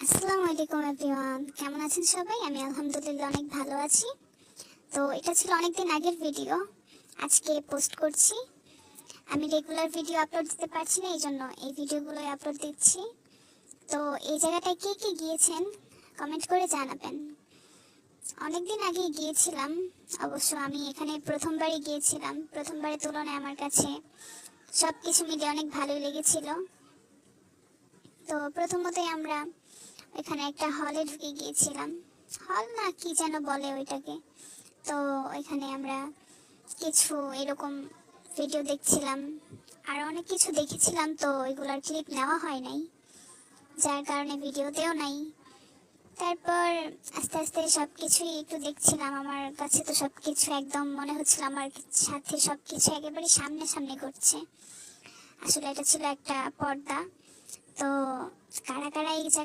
আসসালামু আলাইকুম এভরিওয়ান, কেমন আছেন সবাই? আমি আলহামদুলিল্লাহ অনেক ভালো আছি। তো এটা ছিল অনেকদিন আগের ভিডিও, আজকে পোস্ট করছি। আমি রেগুলার ভিডিও আপলোড দিতে পারছি না, এই জন্য এই ভিডিওগুলোই আপলোড দিচ্ছি। তো এই জায়গাটায় কে কে গিয়েছেন কমেন্ট করে জানাবেন। অনেকদিন আগে গিয়েছিলাম, অবশ্য আমি এখানে প্রথমবারই গিয়েছিলাম। প্রথমবারের তুলনায় আমার কাছে সব কিছু মিলিয়ে অনেক ভালোই লেগেছিল। তো প্রথমতই আমরা এখানে একটা হলে ঢুকে গিয়েছিলাম, হল না কি যেন বলে ওইটাকে। তো এখানে আমরা কিছু এরকম ভিডিও দেখছিলাম, আর অনেক কিছু দেখেছিলাম, তো এগুলার ক্লিপ নেওয়া হয় নাই, যার কারণে ভিডিওতেও নাই। তারপর আস্তে আস্তে সব কিছুই একটু দেখছিলাম। আমার কাছে তো সব কিছু একদম মনে হচ্ছিল আমার সাথে সব কিছু একেবারে সামনে সামনে ঘটছে। আসলে এটা ছিল একটা পর্দা। তো কারা কারা এই